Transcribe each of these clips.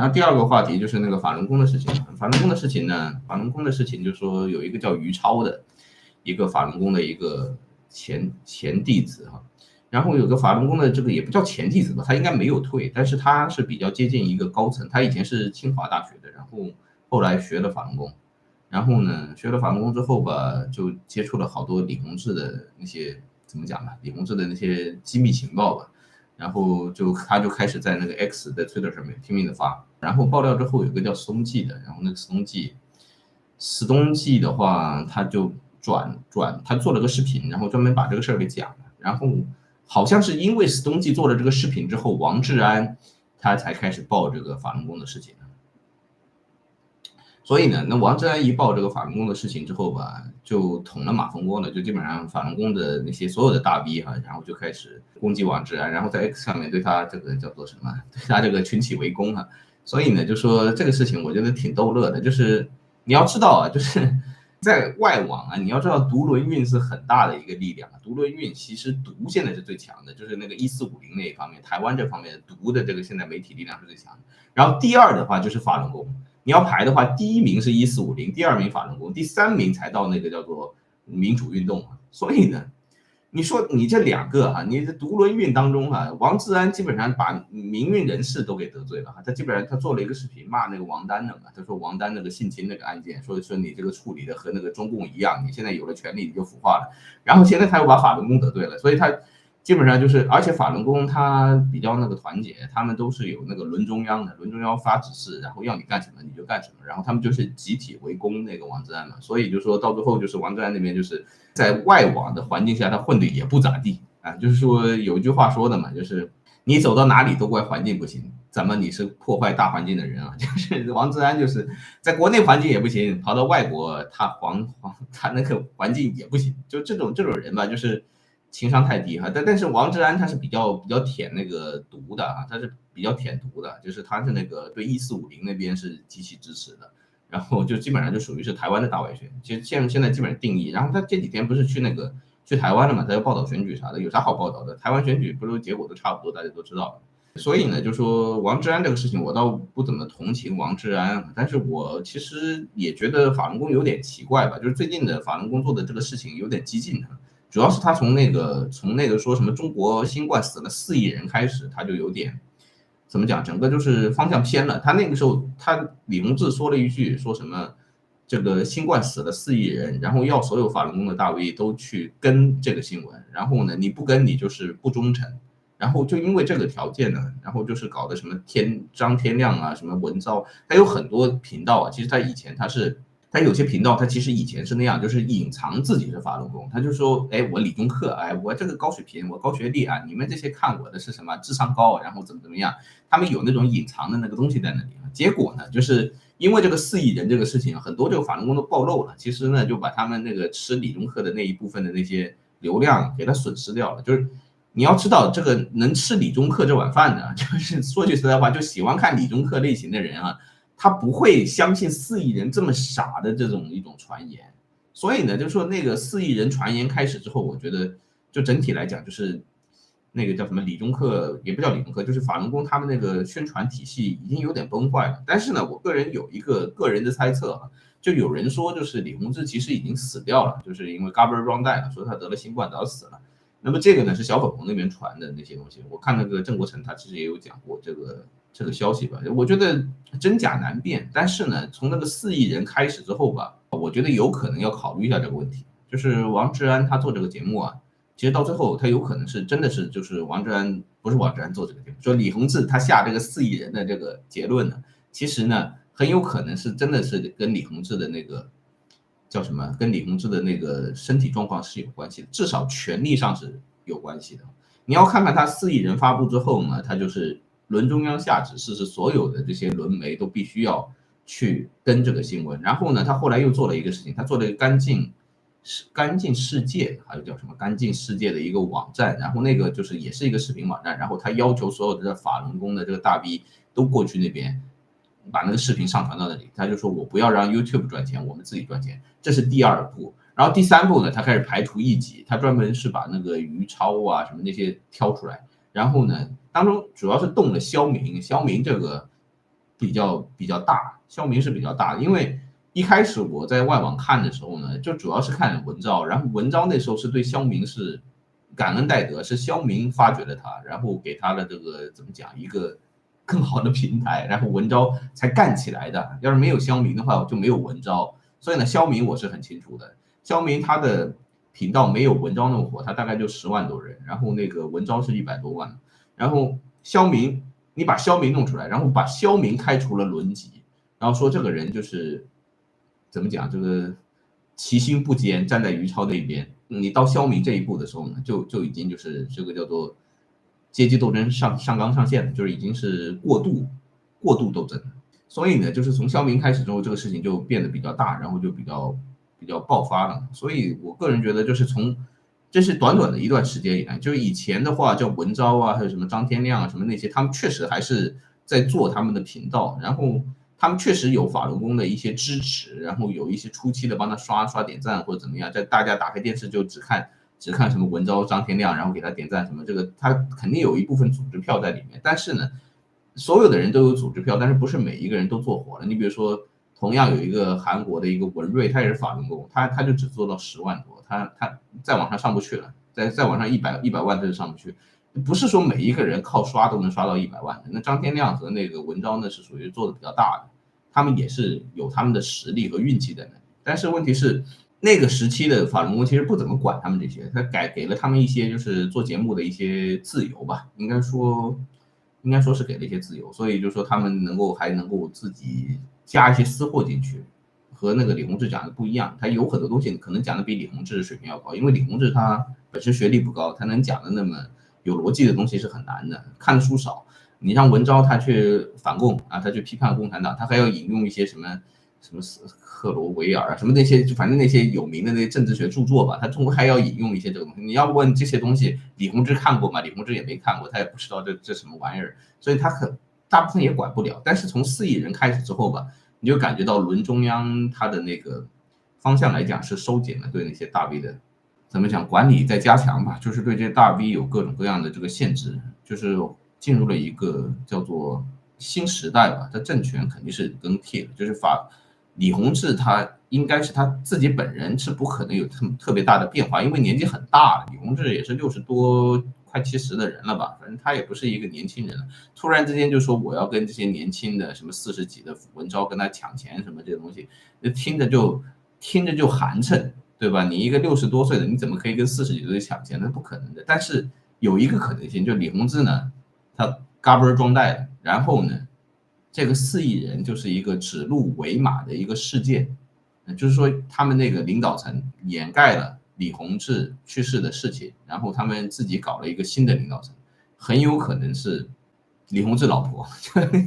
然后第二个话题就是那个法轮功的事情。法轮功的事情呢，法轮功的事情就是说有一个叫于超的一个法轮功的一个前弟子哈，然后有个法轮功的这个也不叫前弟子吧，他应该没有退，但是他是比较接近一个高层，他以前是清华大学的，然后后来学了法轮功，然后呢学了法轮功之后吧，就接触了好多李洪志的那些怎么讲呢？李洪志的那些机密情报吧。然后他就开始在那个 X 的 Twitter 上面拼命的发，然后爆料之后有个叫史东记的，然后那个史东记的话，他就他做了个视频，然后专门把这个事儿给讲了，然后好像是因为史东记做了这个视频之后，王志安他才开始报这个法轮功的事情。所以呢，那王志安一报这个法轮功的事情之后吧，就捅了马蜂窝了，就基本上法轮功的那些所有的大 V 哈，然后就开始攻击王志安，然后在 X 上面对他这个叫做什么，对他这个群起围攻哈。所以呢，就说这个事情我觉得挺逗乐的，就是你要知道啊，就是在外网啊，你要知道独轮运是很大的一个力量啊，独轮运其实独现在是最强的，就是那个1450那一方面，台湾这方面独的这个现在媒体力量是最强的。然后第二的话就是法轮功。你要排的话，第一名是1450，第二名法轮功，第三名才到那个叫做民主运动。所以呢，你说你这两个哈，你的独轮运当中哈，王志安基本上把民运人士都给得罪了哈，他基本上他做了一个视频骂那个王丹的嘛，他说王丹那个性侵那个案件，说你这个处理的和那个中共一样，你现在有了权利你就腐化了，然后现在他又把法轮功得罪了，所以他基本上就是，而且法轮功他比较那个团结，他们都是有那个轮中央的，轮中央发指示，然后要你干什么你就干什么，然后他们就是集体围攻那个王志安嘛，所以就说到最后就是王志安那边就是在外网的环境下他混的也不咋地啊，就是说有一句话说的嘛，就是你走到哪里都怪环境不行，怎么你是破坏大环境的人啊？就是王志安就是在国内环境也不行，跑到外国他那个环境也不行，就这种人吧，就是。情商太低哈，但是王志安他是比较舔那个毒的啊，他是比较舔毒的，就是他是那个对1450那边是极其支持的，然后就基本上就属于是台湾的大外宣，其实现在基本上定义，然后他这几天不是去台湾了嘛，他要报道选举啥的，有啥好报道的？台湾选举不是结果都差不多，大家都知道。所以呢，就说王志安这个事情，我倒不怎么同情王志安，但是我其实也觉得法轮功有点奇怪吧，就是最近的法轮功做的这个事情有点激进。主要是他从那个说什么中国新冠死了4亿人开始，他就有点怎么讲，整个就是方向偏了。他那个时候，李洪志说了一句，说什么这个新冠死了4亿人，然后要所有法轮功的大 V 都去跟这个新闻，然后呢，你不跟你就是不忠诚，然后就因为这个条件呢，然后就是搞的什么张天亮啊，什么文昭，他有很多频道啊，其实他以前他有些频道，他其实以前是那样，就是隐藏自己是法轮功，他就说，哎，我理工科，哎，我这个高水平，我高学历啊，你们这些看我的是什么智商高，然后怎么样，他们有那种隐藏的那个东西在那里。结果呢，就是因为这个4亿人这个事情，很多这个法轮功都暴露了，其实呢，就把他们那个吃理工科的那一部分的那些流量给他损失掉了。就是你要知道，这个能吃理中客这碗饭的，就是说句实在话，就喜欢看理中客类型的人啊。他不会相信4亿人这么傻的这种一种传言，所以呢，就是说那个4亿人传言开始之后，我觉得就整体来讲，就是那个叫什么理中客，也不叫理中客，就是法轮功他们那个宣传体系已经有点崩坏了。但是呢，我个人有一个个人的猜测啊，就有人说就是李洪志其实已经死掉了，就是因为 Gaber Run 带了，说他得了新冠早死了。那么这个呢是小粉红那边传的那些东西，我看那个郑国成他其实也有讲过这个消息吧，我觉得真假难辨，但是呢，从那个4亿人开始之后吧，我觉得有可能要考虑一下这个问题。就是王志安他做这个节目啊，其实到最后他有可能是真的是就是不是王志安做这个节目，说李洪志他下这个4亿人的这个结论呢，其实呢很有可能是真的是跟李洪志的那个叫什么，跟李洪志的那个身体状况是有关系的，至少权力上是有关系的。你要看看他4亿人发布之后呢，他就是轮中央下指示，是所有的这些轮媒都必须要去跟这个新闻。然后呢，他后来又做了一个事情，他做了一个干净世界，还有叫什么干净世界的一个网站，然后那个就是也是一个视频网站，然后他要求所有的法轮功的这个大 V 都过去那边把那个视频上传到那里，他就说我不要让 YouTube 赚钱，我们自己赚钱，这是第2步。然后第3步呢，他开始排除异己，他专门是把那个于超啊什么那些挑出来，然后呢，当中主要是动了肖明这个比较大，肖明是比较大的，因为一开始我在外网看的时候呢，就主要是看文昭，然后文昭那时候是对肖明是感恩戴德，是肖明发掘了他，然后给他的这个怎么讲一个更好的平台，然后文昭才干起来的。要是没有肖明的话，就没有文昭。所以呢，肖明我是很清楚的，肖明他的频道没有文昭那么火，他大概就10万多人，然后那个文昭是100多万，然后肖明你把肖明弄出来，然后把肖明开除了轮级，然后说这个人就是怎么讲，这个其心不坚，站在于超那边。你到肖明这一步的时候呢，就已经就是这个叫做阶级斗争上纲上线了，就是已经是过度斗争了。所以呢，就是从肖明开始之后，这个事情就变得比较大，然后就比较爆发了。所以我个人觉得，就是从这是短短的一段时间以来，就是以前的话叫文昭啊，还有什么张天亮啊，什么那些，他们确实还是在做他们的频道，然后他们确实有法轮功的一些支持，然后有一些初期的帮他刷点赞或者怎么样，在大家打开电视就只看什么文昭、张天亮，然后给他点赞什么，这个他肯定有一部分组织票在里面，但是呢。所有的人都有组织票，但是不是每一个人都做火了。你比如说，同样有一个韩国的一个文瑞，他也是法轮功，他就只做到10万多，他再往上上不去了，再往上100万他就上不去。不是说每一个人靠刷都能刷到100万的。那张天亮和那个文昭呢是属于做的比较大的，他们也是有他们的实力和运气在那里。但是问题是，那个时期的法轮功其实不怎么管他们这些，他给了他们一些就是做节目的一些自由吧，应该说是给了一些自由，所以就说他们还能够自己加一些私货进去，和那个李洪志讲的不一样。他有很多东西可能讲的比李洪志水平要高，因为李洪志他本身学历不高，他能讲的那么有逻辑的东西是很难的，看的书少。你让文昭他去反共啊，他去批判共产党，他还要引用一些什么赫罗维尔啊，什么那些，就反正那些有名的那些政治学著作吧，他中国还要引用一些这个东西。你要问这些东西，李洪志看过吗？李洪志也没看过，他也不知道这什么玩意儿，所以他大部分也管不了。但是从4亿人开始之后吧，你就感觉到轮中央他的那个方向来讲是收紧了对那些大 V 的，怎么讲管理在加强吧，就是对这些大 V 有各种各样的这个限制，就是进入了一个叫做新时代吧。他政权肯定是更替了，就是李洪志他应该是他自己本人是不可能有特别大的变化，因为年纪很大了，李洪志也是60多快70的人了吧，反正他也不是一个年轻人了。突然之间就说我要跟这些年轻的什么40几的文昭跟他抢钱什么这些东西，听着就寒碜，对吧？你一个60多岁的，你怎么可以跟40几岁抢钱？那不可能的。但是有一个可能性，就李洪志呢，他嘎嘣装袋了，然后呢，这个4亿人就是一个指鹿为马的一个事件，就是说他们那个领导层掩盖了李洪志去世的事情，然后他们自己搞了一个新的领导层，很有可能是李洪志老婆，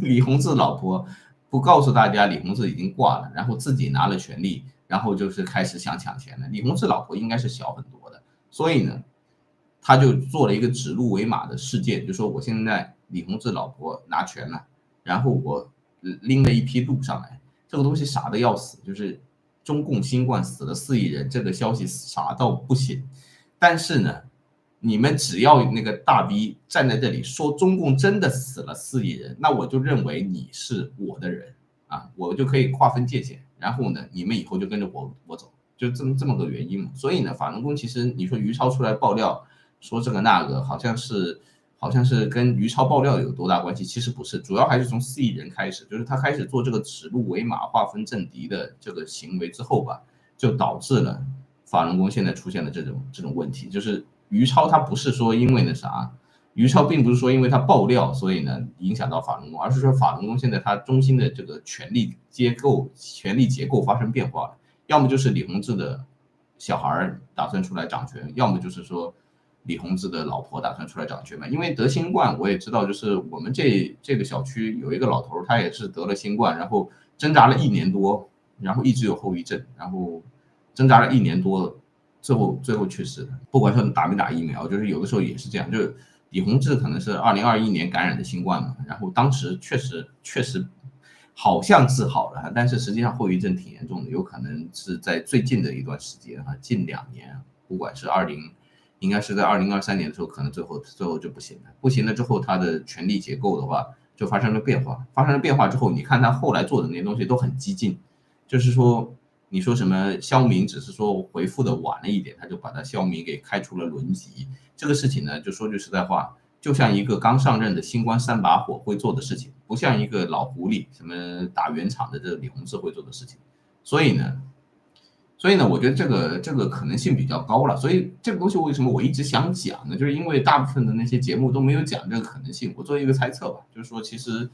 李洪志老婆不告诉大家李洪志已经挂了，然后自己拿了权力，然后就是开始想抢钱了。李洪志老婆应该是小很多的，所以呢，他就做了一个指鹿为马的事件，就说我现在李洪志老婆拿权了。然后我拎了一批鹿上来，这个东西傻的要死，就是中共新冠死了4亿人，这个消息傻到不行。但是呢，你们只要那个大 V 站在这里说中共真的死了4亿人，那我就认为你是我的人啊，我就可以划分界限。然后呢，你们以后就跟着我走，就这么个原因嘛。所以呢，法轮功其实你说于超出来爆料说这个那个，好像是跟于超爆料有多大关系？其实不是，主要还是从4亿人开始，就是他开始做这个指鹿为马、划分政敌的这个行为之后吧，就导致了法轮功现在出现的这种问题。就是于超他不是说因为那啥，于超并不是说因为他爆料，所以呢影响到法轮功，而是说法轮功现在它中心的这个权力结构发生变化了，要么就是李洪志的小孩打算出来掌权，要么就是说李洪志的老婆打算出来掌权嘛。因为得新冠我也知道，就是我们这个小区有一个老头，他也是得了新冠，然后挣扎了1年多，然后一直有后遗症，然后挣扎了1年多，最后去世的。不管说打没打疫苗，就是有的时候也是这样，就是李洪志可能是2021年感染的新冠嘛，然后当时确实好像治好了，但是实际上后遗症挺严重的，有可能是在最近的一段时间近2年，不管是应该是在2023年的时候，可能最后就不行了。不行了之后，他的权力结构的话，就发生了变化。发生了变化之后，你看他后来做的那些东西都很激进，就是说你说什么肖明只是说回复的晚了一点，他就把他肖明给开除了轮级。这个事情呢，就说句实在话，就像一个刚上任的新官三把火会做的事情，不像一个老狐狸什么打圆场的这个李洪志会做的事情。所以呢，我觉得这个可能性比较高了。所以这个东西为什么我一直想讲呢？就是因为大部分的那些节目都没有讲这个可能性。我做一个猜测吧，就是说其实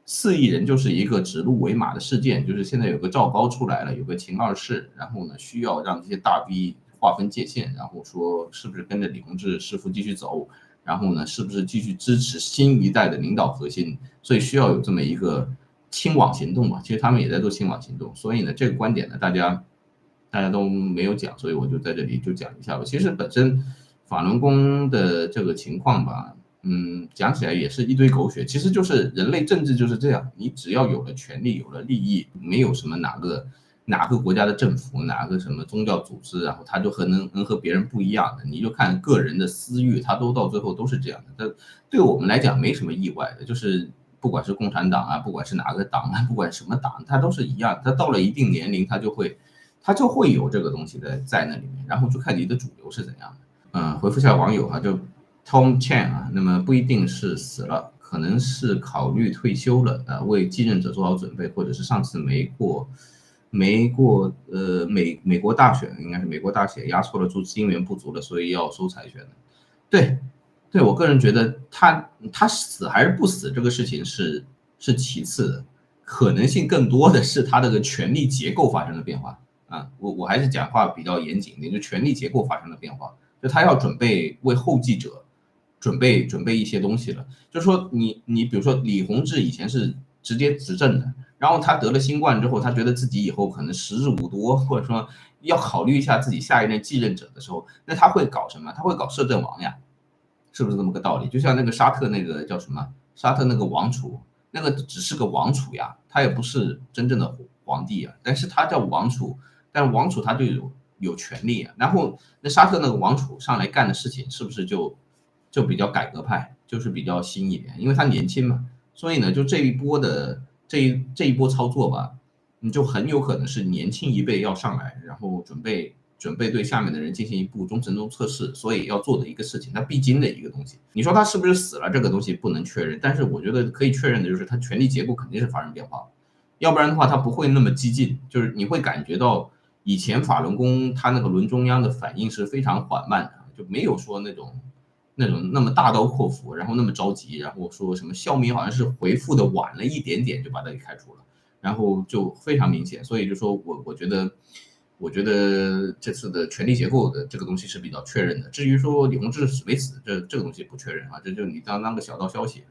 4亿人就是一个指鹿为马的事件，就是现在有个赵高出来了，有个秦二世，然后呢需要让这些大 V 划分界限，然后说是不是跟着李洪志师傅继续走，然后呢是不是继续支持新一代的领导核心，所以需要有这么一个清网行动嘛。其实他们也在做清网行动，所以呢这个观点呢大家都没有讲，所以我就在这里就讲一下吧。其实本身法轮功的这个情况吧，讲起来也是一堆狗血。其实就是人类政治就是这样，你只要有了权利，有了利益，没有什么哪个国家的政府，哪个什么宗教组织，然后他就能和别人不一样的，你就看个人的私欲，他都到最后都是这样的。这对我们来讲没什么意外的，就是不管是共产党啊，不管是哪个党啊，不管什么党，它都是一样。它到了一定年龄，它就会有这个东西在那里面，然后就看你的主流是怎样的。回复一下网友啊，就 Tom Chan 啊，那么不一定是死了，可能是考虑退休了为继任者做好准备，或者是上次没过美国大选，应该是美国大选压错了，资源不足了，所以要收财权的。对，我个人觉得他死还是不死这个事情是其次的，可能性更多的是他这个权力结构发生了变化。我还是讲话比较严谨一点，就权力结构发生了变化，就他要准备为后继者准备一些东西了。就是说你比如说李洪志以前是直接执政的，然后他得了新冠之后，他觉得自己以后可能时日无多，或者说要考虑一下自己下一任继任者的时候，那他会搞什么？他会搞摄政王呀，是不是这么个道理？就像那个沙特那个叫什么？沙特那个王储，那个只是个王储呀，他也不是真正的皇帝啊，但是他叫王储。但是王储他就有权利啊，然后那沙特那个王储上来干的事情是不是就比较改革派，就是比较新一点，因为他年轻嘛，所以呢，就这一波操作吧，你就很有可能是年轻一辈要上来，然后准备对下面的人进行一步忠诚度测试，所以要做的一个事情，他必经的一个东西。你说他是不是死了，这个东西不能确认，但是我觉得可以确认的就是他权力结构肯定是发生变化，要不然的话他不会那么激进，就是你会感觉到。以前法轮功他那个轮中央的反应是非常缓慢的，就没有说那种那么大刀阔斧，然后那么着急，然后说什么肖明好像是回复的晚了一点点就把他给开除了，然后就非常明显。所以就说我觉得这次的权力结构的这个东西是比较确认的。至于说李洪志死没死，这个东西不确认啊，这就你当个小道消息。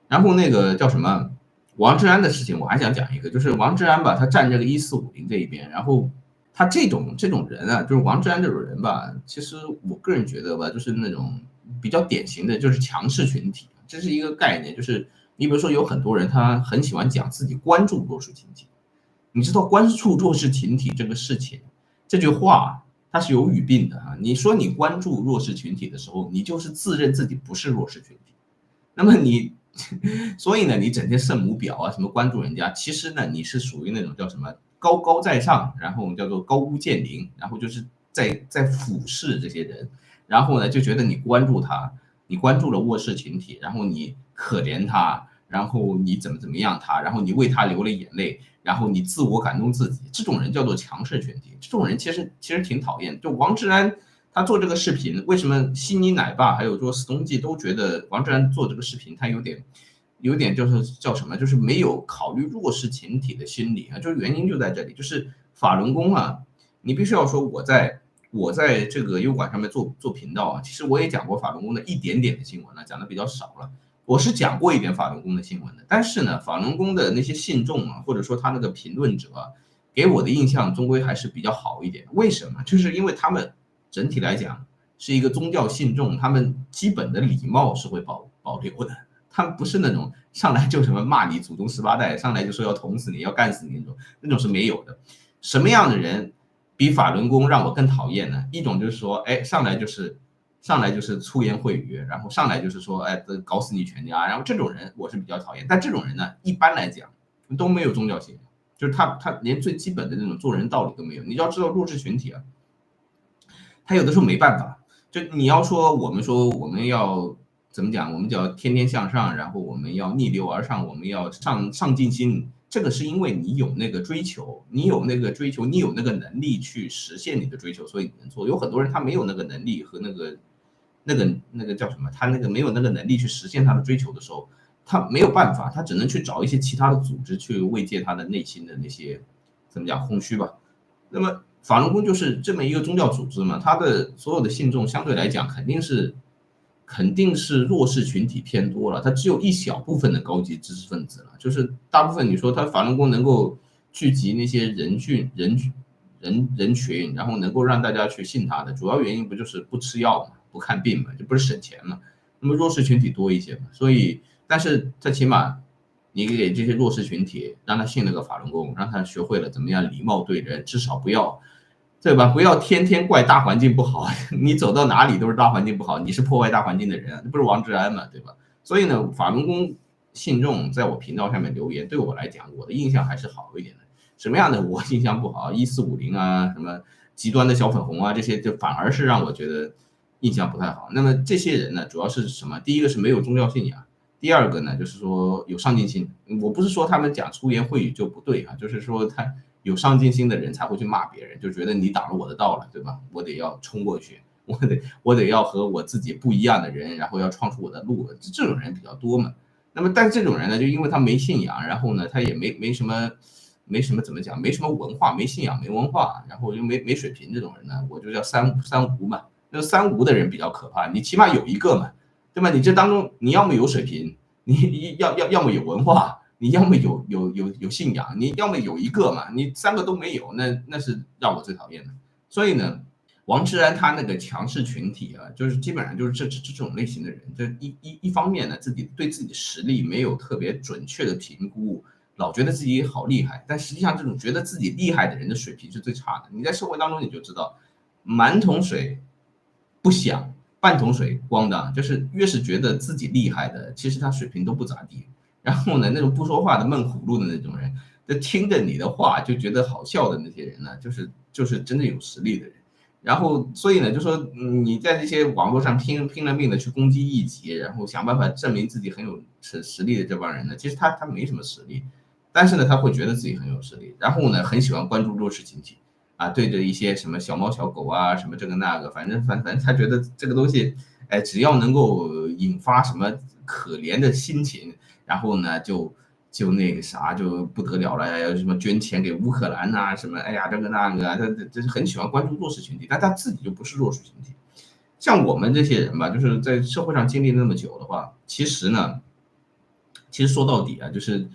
然后那个叫什么王志安的事情，我还想讲一个，就是王志安吧，他站这个1450这一边，然后。他这种人啊，就是王志安这种人吧，其实我个人觉得吧，就是那种比较典型的就是强势群体，这是一个概念。就是你比如说有很多人他很喜欢讲自己关注弱势群体，你知道关注弱势群体这个事情，这句话它是有语病的啊。你说你关注弱势群体的时候，你就是自认自己不是弱势群体，那么所以呢，你整天圣母婊啊，什么关注人家，其实呢，你是属于那种叫什么？高高在上，然后叫做高屋建瓴，然后就是在俯视这些人，然后呢就觉得你关注他，你关注了弱势群体，然后你可怜他，然后你怎么样他，然后你为他流了眼泪，然后你自我感动自己，这种人叫做强势群体，这种人其实挺讨厌。就王志安他做这个视频，为什么悉尼奶爸还有说史东记都觉得王志安做这个视频他有点就是叫什么，就是没有考虑弱势群体的心理啊，就是原因就在这里，就是法轮功啊，你必须要说我在这个优管上面做频道啊，其实我也讲过法轮功的一点点的新闻了，讲的比较少了，我是讲过一点法轮功的新闻的，但是呢，法轮功的那些信众啊，或者说他那个评论者啊，给我的印象终归还是比较好一点，为什么？就是因为他们整体来讲是一个宗教信众，他们基本的礼貌是会保留的。他们不是那种上来就什么骂你祖宗18代，上来就说要捅死你要干死你那种是没有的。什么样的人比法轮功让我更讨厌呢？一种就是说，哎，上来就是上来就是粗言秽语，然后上来就是说，哎，搞死你全家，然后这种人我是比较讨厌。但这种人呢，一般来讲都没有宗教信仰，就是他连最基本的那种做人道理都没有。你要知道弱势群体啊，他有的时候没办法，就你要说我们要怎么讲，我们叫天天向上，然后我们要逆流而上，我们要上进心。这个是因为你有那个追求，你有那个追求，你有那个能力去实现你的追求，所以你能做。有很多人他没有那个能力和那个叫什么，他那个没有那个能力去实现他的追求的时候，他没有办法，他只能去找一些其他的组织去慰藉他的内心的那些怎么讲空虚吧。那么法轮功就是这么一个宗教组织嘛，它的所有的信众相对来讲肯定是弱势群体偏多了，它只有一小部分的高级知识分子了，就是大部分你说它法轮功能够聚集那些人群，然后能够让大家去信它的主要原因不就是不吃药嘛，不看病嘛，就不是省钱嘛。那么弱势群体多一些嘛，所以但是它起码你给这些弱势群体让他信了个法轮功，让他学会了怎么样礼貌对人，至少不要对吧？不要天天怪大环境不好，你走到哪里都是大环境不好，你是破坏大环境的人，不是王志安嘛，对吧？所以呢，法轮功信众在我频道上面留言，对我来讲，我的印象还是好一点的。什么样的我印象不好？1450啊，什么极端的小粉红啊，这些就反而是让我觉得印象不太好。那么这些人呢，主要是什么？第一个是没有宗教信仰，第二个呢，就是说有上进心。我不是说他们讲粗言秽语就不对啊，就是说他有上进心的人才会去骂别人，就觉得你挡了我的道了，对吧？我得要冲过去，我得要和我自己不一样的人，然后要创出我的路，这种人比较多嘛。那么，但是这种人呢，就因为他没信仰，然后呢，他也没什么怎么讲，没什么文化，没信仰，没文化，然后又没水平，这种人呢，我就叫三无嘛。那三无的人比较可怕，你起码有一个嘛，对吧？你这当中你要么有水平，你要么有文化。你要么有信仰，你要么有一个嘛，你三个都没有，那是让我最讨厌的。所以呢，王志安他那个强势群体啊，就是基本上就是这种类型的人，这一方面呢，自己对自己的实力没有特别准确的评估，老觉得自己好厉害，但实际上这种觉得自己厉害的人的水平是最差的。你在社会当中你就知道，满桶水不响，半桶水咣当，就是越是觉得自己厉害的，其实他水平都不咋地。然后呢，那种不说话的闷葫芦的那种人，就听着你的话就觉得好笑的那些人呢，就是真正有实力的人。然后，所以呢，就说你在这些网络上拼了命的去攻击异己，然后想办法证明自己很有实力的这帮人呢，其实他没什么实力，但是呢，他会觉得自己很有实力，然后呢，很喜欢关注弱势群体啊，对着一些什么小猫小狗啊，什么这个那个，反正他觉得这个东西，哎，只要能够引发什么可怜的心情。然后呢，就那个啥就不得了了，要什么捐钱给乌克兰呐、什么，哎呀这个那个，他是很喜欢关注弱势群体，但他自己就不是弱势群体。像我们这些人吧，就是在社会上经历那么久的话，其实说到底啊，就是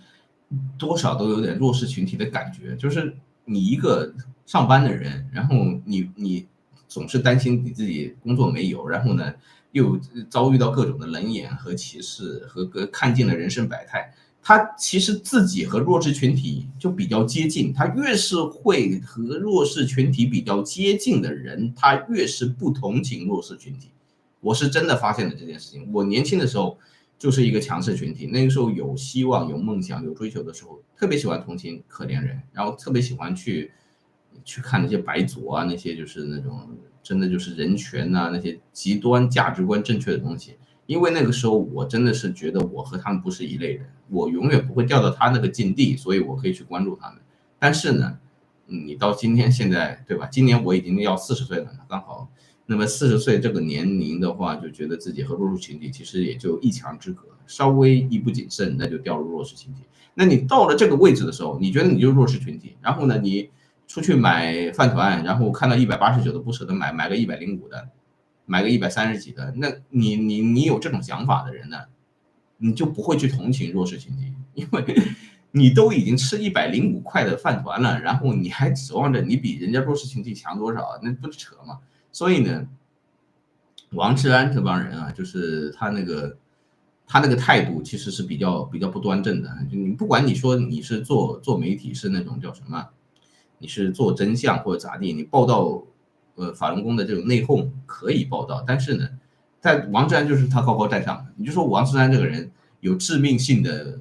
多少都有点弱势群体的感觉，就是你一个上班的人，然后你总是担心你自己工作没有，然后呢又遭遇到各种的冷眼和歧视，和看尽了人生百态。他其实自己和弱势群体就比较接近，他越是会和弱势群体比较接近的人，他越是不同情弱势群体。我是真的发现了这件事情。我年轻的时候就是一个强势群体，那个时候有希望、有梦想、有追求的时候，特别喜欢同情可怜人，然后特别喜欢去看那些白左啊，那些就是那种真的就是人权呐、那些极端价值观正确的东西。因为那个时候我真的是觉得我和他们不是一类人，我永远不会掉到他那个境地，所以我可以去关注他们。但是呢，你到今天现在对吧？今年我已经要40岁了，刚好。那么40岁这个年龄的话，就觉得自己和弱势群体其实也就一墙之隔，稍微一不谨慎，那就掉入弱势群体。那你到了这个位置的时候，你觉得你就是弱势群体，然后呢，你出去买饭团，然后看到189的不舍得买，买个105的，买个130几的，那你有这种想法的人呢，你就不会去同情弱势群体，因为你都已经吃105块的饭团了，然后你还指望着你比人家弱势群体强多少，那不是扯吗？所以呢，王志安这帮人啊，就是他那个态度其实是比较不端正的。就你不管你说你是做媒体是那种叫什么，你是做真相或者咋地，你报道法轮功的这种内讧可以报道，但是呢，在王志安就是他高高在上的，你就说王志安这个人有致命性的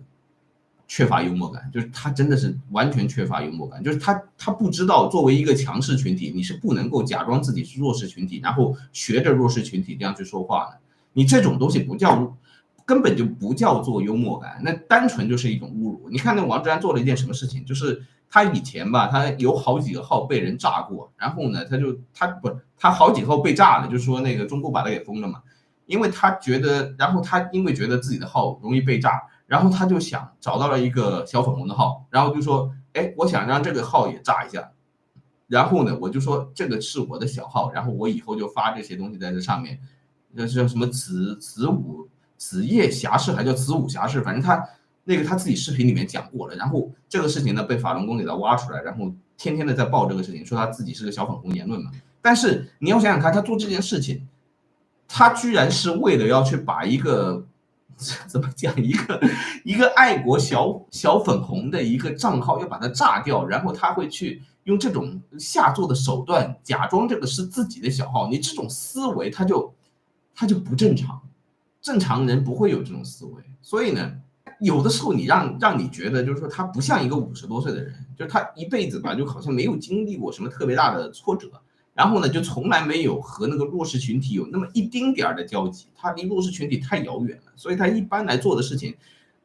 缺乏幽默感，就是他真的是完全缺乏幽默感，就是他不知道作为一个强势群体，你是不能够假装自己是弱势群体，然后学着弱势群体这样去说话的。你这种东西根本就不叫做幽默感，那单纯就是一种侮辱。你看那王志安做了一件什么事情，就是他以前吧，他有好几个号被人炸过，然后呢，他好几号被炸了，就是说那个中共把他给封了嘛，因为他觉得，然后他因为觉得自己的号容易被炸。然后他就想找到了一个小粉红的号，然后就说，哎，我想让这个号也炸一下。然后呢，我就说这个是我的小号，然后我以后就发这些东西在这上面，这叫什么子夜侠士，还叫子午侠士，反正他自己视频里面讲过了。然后这个事情呢被法轮功给他挖出来，然后天天的在报这个事情，说他自己是个小粉红言论嘛。但是你要想想看，他做这件事情，他居然是为了要去把一个怎么讲一个爱国小粉红的一个账号要把它炸掉，然后他会去用这种下作的手段假装这个是自己的小号，你这种思维他就不正常，正常人不会有这种思维。所以呢，有的时候你让你觉得就是说他不像一个50多岁的人，就是他一辈子吧就好像没有经历过什么特别大的挫折。然后呢，就从来没有和那个弱势群体有那么一丁点儿的交集，他离弱势群体太遥远了，所以他一般来做的事情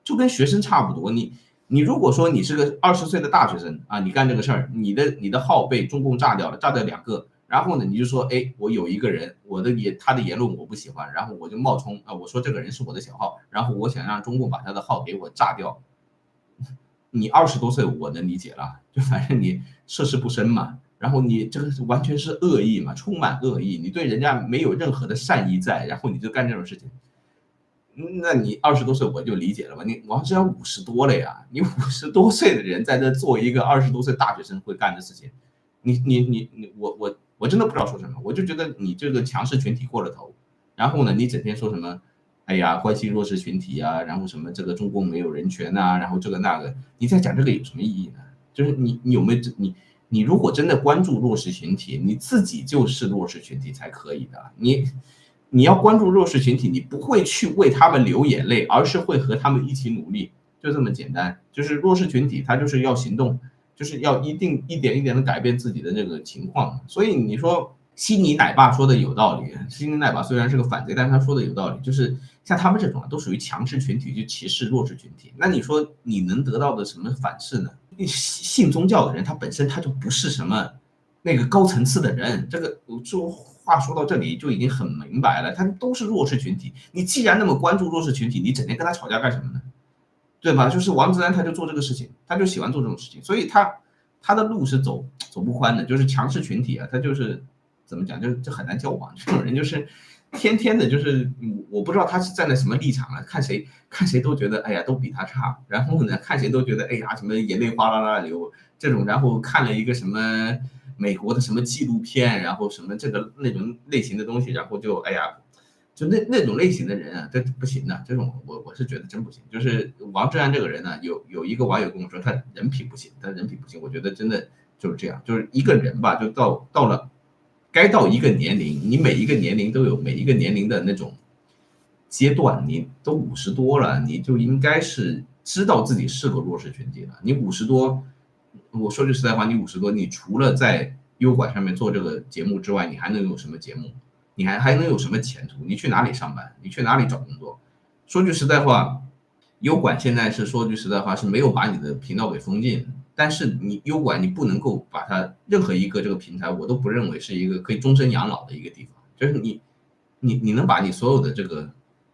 就跟学生差不多。你如果说你是个20岁的大学生啊，你干这个事儿，你的号被中共炸掉了，炸掉2个，然后呢，你就说，哎，我有一个人，他的言论我不喜欢，然后我就冒充啊，我说这个人是我的小号，然后我想让中共把他的号给我炸掉。你20多岁我能理解了，就反正你涉世不深嘛。然后你这个完全是恶意嘛，充满恶意，你对人家没有任何的善意在，然后你就干这种事情，那你20多岁我就理解了吧？你王志安50多了呀，你50多岁的人在这做一个20多岁大学生会干的事情，我真的不知道说什么，我就觉得你这个强势群体过了头，然后呢，你整天说什么，哎呀，关心弱势群体啊，然后什么这个中共没有人权啊，然后这个那个，你在讲这个有什么意义呢？就是你有没有你如果真的关注弱势群体，你自己就是弱势群体才可以的。你要关注弱势群体，你不会去为他们流眼泪，而是会和他们一起努力，就这么简单。就是弱势群体，他就是要行动，就是要一点一点的改变自己的这个情况。所以你说悉尼奶爸说的有道理，悉尼奶爸虽然是个反贼，但是他说的有道理，就是像他们这种都属于强势群体去歧视弱势群体，那你说你能得到的什么反噬呢？信宗教的人，他本身他就不是什么那个高层次的人，这个话说到这里就已经很明白了，他都是弱势群体。你既然那么关注弱势群体，你整天跟他吵架干什么呢？对吧？就是王志安他就做这个事情，他就喜欢做这种事情，所以他的路是走不宽的，就是强势群体啊，他就是怎么讲，就很难交往。这种人就是天天的，就是我不知道他是站在什么立场啊，看谁都觉得哎呀都比他差，然后呢看谁都觉得哎呀什么眼泪哗啦啦流这种，然后看了一个什么美国的什么纪录片，然后什么这个那种类型的东西，然后就哎呀。就那种类型的人啊，这不行的。这种我是觉得真不行。就是王志安这个人呢，有一个网友跟我说，他人品不行，我觉得真的就是这样，就是一个人吧，就到了该到一个年龄，你每一个年龄都有每一个年龄的那种阶段，你都50多了，你就应该是知道自己是个弱势群体了。你50多，我说句实在话，你50多，你除了在优管上面做这个节目之外，你还能有什么节目？你还能有什么前途？你去哪里上班？你去哪里找工作？说句实在话，优管现在是说句实在话是没有把你的频道给封禁，但是你优管你不能够把它任何一个这个平台，我都不认为是一个可以终身养老的一个地方。就是你能把你所有的这个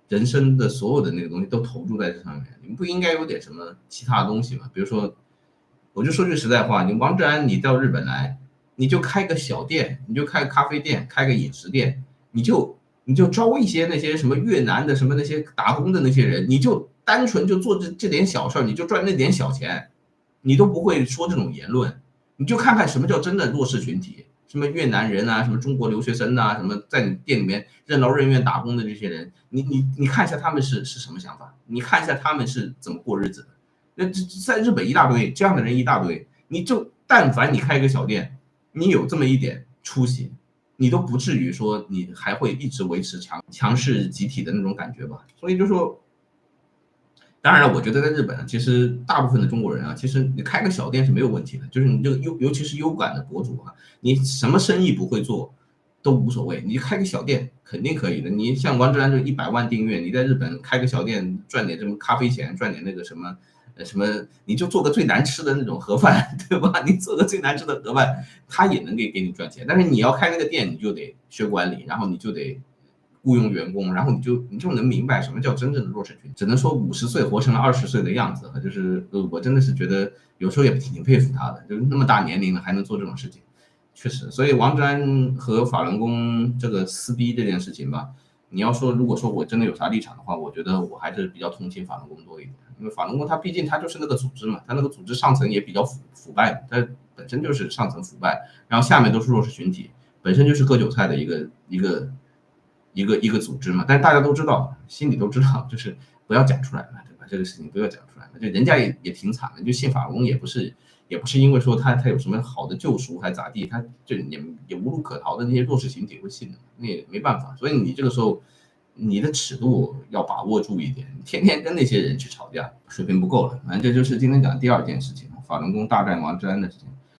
人生的所有的那个东西都投注在这上面，你不应该有点什么其他的东西吗？比如说，我就说句实在话，你王志安你到日本来，你就开个小店，你就开个咖啡店，开个饮食店。你就招一些那些什么越南的什么那些打工的那些人，你就单纯就做这点小事你就赚那点小钱，你都不会说这种言论。你就看看什么叫真的弱势群体，什么越南人啊，什么中国留学生啊，什么在你店里面任劳任怨打工的这些人，你看一下他们是什么想法，你看一下他们是怎么过日子的。那在日本一大堆这样的人一大堆，你就但凡你开一个小店，你有这么一点出息。你都不至于说你还会一直维持强势集体的那种感觉吧。所以就说，当然了，我觉得在日本，其实大部分的中国人啊，其实你开个小店是没有问题的，就是你这个尤其是优感的博主啊，你什么生意不会做都无所谓，你开个小店肯定可以的。你像王志安这100万订阅，你在日本开个小店赚点什么咖啡钱，赚点那个什么什么，你就做个最难吃的那种盒饭，对吧？你做个最难吃的盒饭，他也能给你赚钱。但是你要开那个店，你就得学管理，然后你就得雇佣员工，然后你就能明白什么叫真正的弱势群体。只能说50岁活成了20岁的样子，就是我真的是觉得有时候也挺佩服他的，就是那么大年龄了还能做这种事情，确实。所以王志安和法轮功这个撕逼这件事情吧，你要说如果说我真的有啥立场的话，我觉得我还是比较同情法轮功多一点，因为法轮功它毕竟它就是那个组织嘛，它那个组织上层也比较腐败，它本身就是上层腐败，然后下面都是弱势群体，本身就是割韭菜的一个组织嘛，但是大家都知道，心里都知道，就是不要讲出来嘛，对吧？这个事情不要讲出来嘛，就人家也挺惨的，就信法轮也不是因为说他有什么好的救赎还咋地，他就也无路可逃的那些弱势群体会信的，那也没办法。所以你这个时候你的尺度要把握住一点，天天跟那些人去吵架，水平不够了。反正这就是今天讲的第2件事情，法轮功大战王志安的事情。